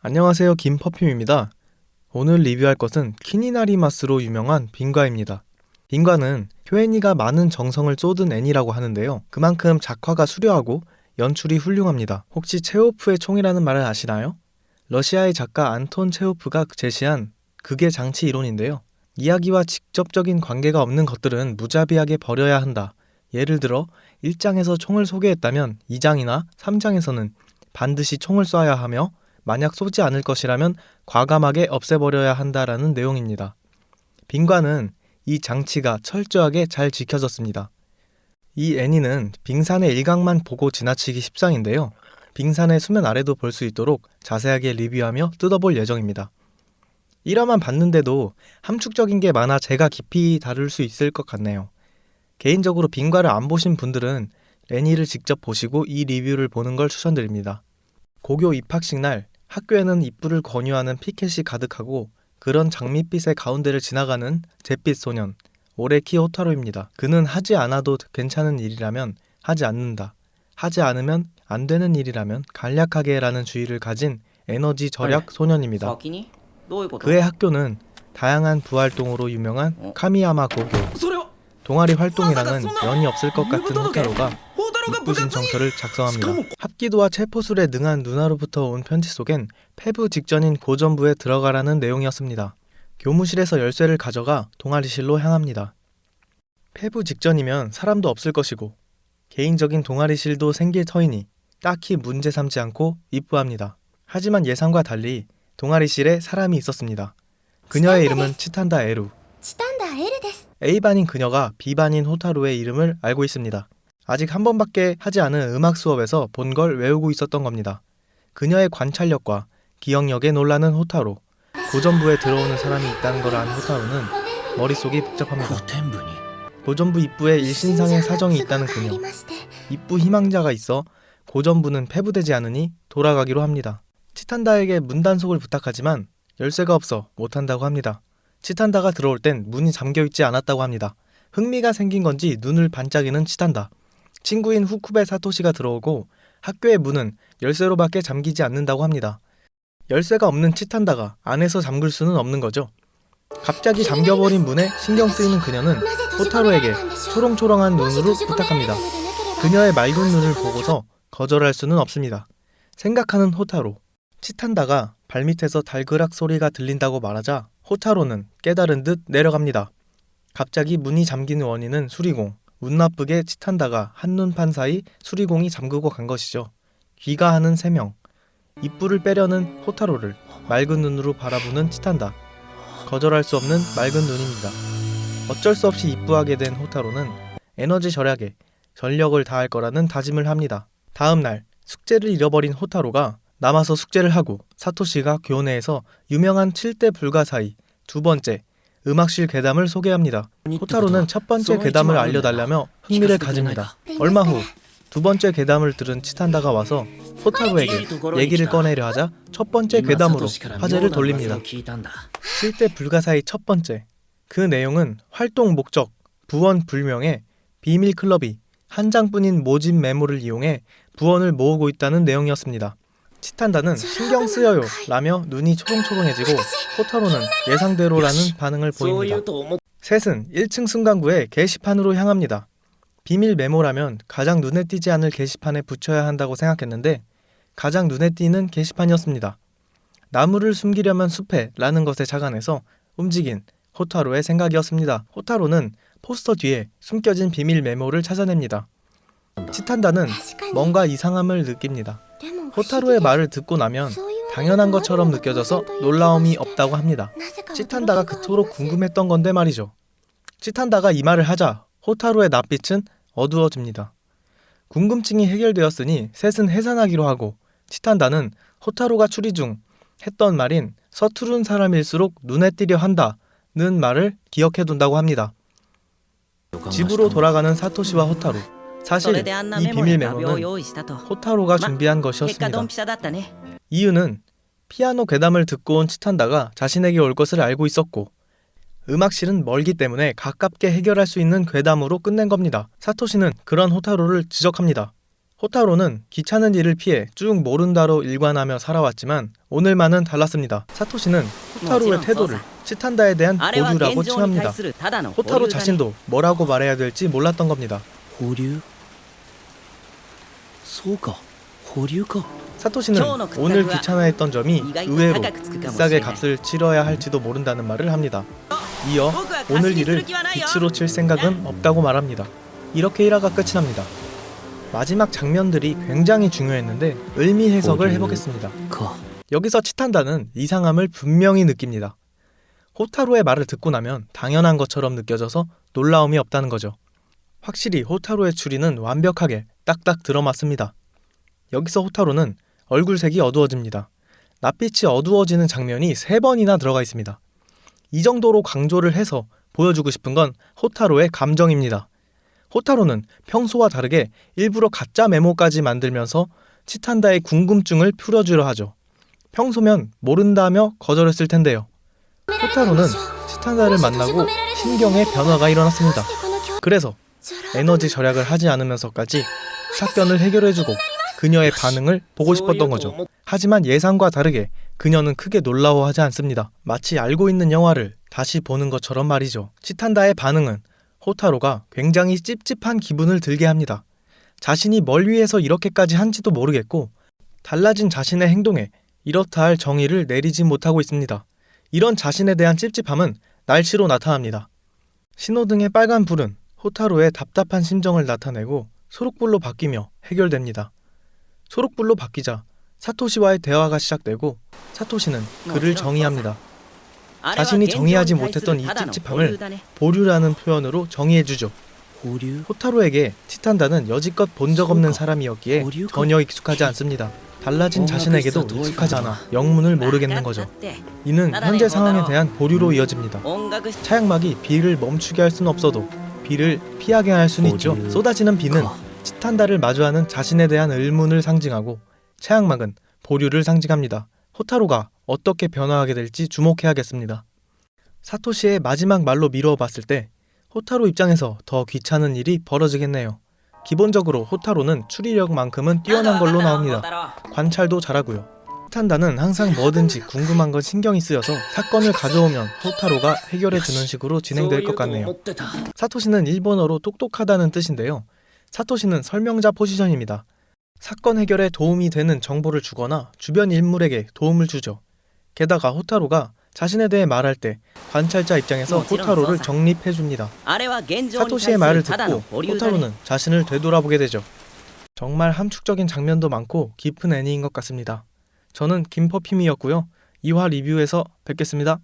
안녕하세요, 김퍼퓸입니다. 오늘 리뷰할 것은 키니나리 마스로 유명한 빙과입니다. 빙과는 효엔이가 많은 정성을 쏟은 애니라고 하는데요. 그만큼 작화가 수려하고 연출이 훌륭합니다. 혹시 체호프의 총이라는 말을 아시나요? 러시아의 작가 안톤 체호프가 제시한 극의 장치 이론인데요. 이야기와 직접적인 관계가 없는 것들은 무자비하게 버려야 한다. 예를 들어 1장에서 총을 소개했다면 2장이나 3장에서는 반드시 총을 쏴야 하며 만약 쏘지 않을 것이라면 과감하게 없애버려야 한다라는 내용입니다. 빙과는 이 장치가 철저하게 잘 지켜졌습니다. 이 애니는 빙산의 일각만 보고 지나치기 십상인데요. 빙산의 수면 아래도 볼 수 있도록 자세하게 리뷰하며 뜯어볼 예정입니다. 1화만 봤는데도 함축적인 게 많아 제가 깊이 다룰 수 있을 것 같네요. 개인적으로 빙과를 안 보신 분들은 애니를 직접 보시고 이 리뷰를 보는 걸 추천드립니다. 고교 입학식 날 학교에는 입부를 권유하는 피켓이 가득하고 그런 장밋빛의 가운데를 지나가는 잿빛 소년 오레키 호타로입니다. 그는 하지 않아도 괜찮은 일이라면 하지 않는다. 하지 않으면 안 되는 일이라면 간략하게 라는 주의를 가진 에너지 절약 소년입니다. 그의 학교는 다양한 부활동으로 유명한 카미야마 고교. 동아리 활동이랑은 연이 없을 것 같은 호타로가 입부 신청서를 작성합니다. 합기도와 체포술에 능한 누나로부터 온 편지 속엔 폐부 직전인 고전부에 들어가라는 내용이었습니다. 교무실에서 열쇠를 가져가 동아리실로 향합니다. 폐부 직전이면 사람도 없을 것이고 개인적인 동아리실도 생길 터이니 딱히 문제 삼지 않고 입부합니다. 하지만 예상과 달리 동아리실에 사람이 있었습니다. 그녀의 이름은 치탄다 에루. A반인 그녀가 B반인 호타로의 이름을 알고 있습니다. 아직 한 번밖에 하지 않은 음악 수업에서 본 걸 외우고 있었던 겁니다. 그녀의 관찰력과 기억력에 놀라는 호타로. 고전부에 들어오는 사람이 있다는 걸 안 호타로는 머릿속이 복잡합니다. 고전부 입부에 일신상의 사정이 있다는 그녀. 입부 희망자가 있어 고전부는 폐부되지 않으니 돌아가기로 합니다. 치탄다에게 문 단속을 부탁하지만 열쇠가 없어 못한다고 합니다. 치탄다가 들어올 땐 문이 잠겨있지 않았다고 합니다. 흥미가 생긴 건지 눈을 반짝이는 치탄다. 친구인 후쿠베 사토시가 들어오고 학교의 문은 열쇠로밖에 잠기지 않는다고 합니다. 열쇠가 없는 치탄다가 안에서 잠글 수는 없는 거죠. 갑자기 잠겨버린 문에 신경 쓰이는 그녀는 호타로에게 초롱초롱한 눈으로 부탁합니다. 그녀의 맑은 눈을 보고서 거절할 수는 없습니다. 생각하는 호타로. 치탄다가 발밑에서 달그락 소리가 들린다고 말하자 호타로는 깨달은 듯 내려갑니다. 갑자기 문이 잠기는 원인은 수리공. 운 나쁘게 치탄다가 한눈판 사이 수리공이 잠그고 간 것이죠. 귀가하는 세 명. 입부를 빼려는 호타로를 맑은 눈으로 바라보는 치탄다. 거절할 수 없는 맑은 눈입니다. 어쩔 수 없이 입부하게 된 호타로는 에너지 절약에 전력을 다할 거라는 다짐을 합니다. 다음 날 숙제를 잃어버린 호타로가 남아서 숙제를 하고 사토시가 교내에서 유명한 7대 불가사의 두 번째 음악실 괴담을 소개합니다. 호타로는 첫 번째 괴담을 알려달라며 흥미를 가집니다. 얼마 후 두 번째 괴담을 들은 치탄다가 와서 호타로에게 얘기를 꺼내려 하자 첫 번째 괴담으로 화제를 돌립니다. 7대 불가사의 첫 번째. 그 내용은 활동 목적, 부원 불명의 비밀 클럽이 한 장뿐인 모집 메모를 이용해 부원을 모으고 있다는 내용이었습니다. 치탄다는 신경 쓰여요 라며 눈이 초롱초롱해지고 호타로는 예상대로라는 반응을 보입니다. 셋은 1층 승강구의 게시판으로 향합니다. 비밀 메모라면 가장 눈에 띄지 않을 게시판에 붙여야 한다고 생각했는데 가장 눈에 띄는 게시판이었습니다. 나무를 숨기려면 숲에 라는 것에 착안해서 움직인 호타로의 생각이었습니다. 호타로는 포스터 뒤에 숨겨진 비밀 메모를 찾아냅니다. 치탄다는 뭔가 이상함을 느낍니다. 호타로의 말을 듣고 나면 당연한 것처럼 느껴져서 놀라움이 없다고 합니다. 치탄다가 그토록 궁금했던 건데 말이죠. 치탄다가 이 말을 하자 호타로의 낯빛은 어두워집니다. 궁금증이 해결되었으니 셋은 해산하기로 하고 치탄다는 호타로가 추리 중 했던 말인 서투른 사람일수록 눈에 띄려 한다는 말을 기억해둔다고 합니다. 집으로 돌아가는 사토시와 호타로. 사실 이 비밀 메모는 호타로가 준비한 것이었습니다. 이유는 피아노 괴담을 듣고 온 치탄다가 자신에게 올 것을 알고 있었고 음악실은 멀기 때문에 가깝게 해결할 수 있는 괴담으로 끝낸 겁니다. 사토시는 그런 호타로를 지적합니다. 호타로는 귀찮은 일을 피해 쭉 모른다로 일관하며 살아왔지만 오늘만은 달랐습니다. 사토시는 호타로의 태도를 치탄다에 대한 보류라고 칭합니다. 호타로 자신도 뭐라고 말해야 될지 몰랐던 겁니다. 보류? 소가 보류가? 사토시는 오늘 귀찮아했던 점이 의외로 비싸게 값을 치러야 할지도 모른다는 말을 합니다. 이어 오늘 일을 빛으로 칠 생각은 없다고 말합니다. 이렇게 1화가 끝이 납니다. 마지막 장면들이 굉장히 중요했는데 의미 해석을 해보겠습니다. 여기서 치탄다는 이상함을 분명히 느낍니다. 호타로의 말을 듣고 나면 당연한 것처럼 느껴져서 놀라움이 없다는 거죠. 확실히 호타로의 추리는 완벽하게 딱딱 들어맞습니다. 여기서 호타로는 얼굴색이 어두워집니다. 낯빛이 어두워지는 장면이 3번이나 들어가 있습니다. 이 정도로 강조를 해서 보여주고 싶은 건 호타로의 감정입니다. 호타로는 평소와 다르게 일부러 가짜 메모까지 만들면서 치탄다의 궁금증을 풀어주려 하죠. 평소면 모른다며 거절했을 텐데요. 호타로는 치탄다를 만나고 심경의 변화가 일어났습니다. 그래서 에너지 절약을 하지 않으면서까지 사건을 해결해주고 그녀의 반응을 보고 싶었던 거죠. 하지만 예상과 다르게 그녀는 크게 놀라워하지 않습니다. 마치 알고 있는 영화를 다시 보는 것처럼 말이죠. 치탄다의 반응은 호타로가 굉장히 찝찝한 기분을 들게 합니다. 자신이 뭘 위해서 이렇게까지 한지도 모르겠고 달라진 자신의 행동에 이렇다 할 정의를 내리지 못하고 있습니다. 이런 자신에 대한 찝찝함은 날씨로 나타납니다. 신호등의 빨간 불은 호타로의 답답한 심정을 나타내고 초록불로 바뀌며 해결됩니다. 초록불로 바뀌자 사토시와의 대화가 시작되고 사토시는 그를 정의합니다. 자신이 정의하지 못했던 이 찝찝함을 보류라는 표현으로 정의해주죠. 호타로에게 치탄다는 여지껏 본 적 없는 사람이었기에 전혀 익숙하지 않습니다. 달라진 자신에게도 익숙하지 않아 영문을 모르겠는 거죠. 이는 현재 상황에 대한 보류로 이어집니다. 차양막이 비를 멈추게 할 수는 없어도 비를 피하게 할 수는 있죠. 쏟아지는 비는 치탄다를 마주하는 자신에 대한 의문을 상징하고 차양막은 보류를 상징합니다. 호타로가 어떻게 변화하게 될지 주목해야겠습니다. 사토시의 마지막 말로 미루어 봤을 때 호타로 입장에서 더 귀찮은 일이 벌어지겠네요. 기본적으로 호타로는 추리력만큼은 뛰어난 걸로 나옵니다. 관찰도 잘하고요. 치탄다는 항상 뭐든지 궁금한 건 신경이 쓰여서 사건을 가져오면 호타로가 해결해주는 식으로 진행될 것 같네요. 사토시는 일본어로 똑똑하다는 뜻인데요. 사토시는 설명자 포지션입니다. 사건 해결에 도움이 되는 정보를 주거나 주변 인물에게 도움을 주죠. 게다가 호타로가 자신에 대해 말할 때 관찰자 입장에서 호타로를 정립해줍니다. 사토시의 말을 듣고 호타로는 자신을 되돌아보게 되죠. 정말 함축적인 장면도 많고 깊은 애니인 것 같습니다. 저는 김퍼핌이었고요. 2화 리뷰에서 뵙겠습니다.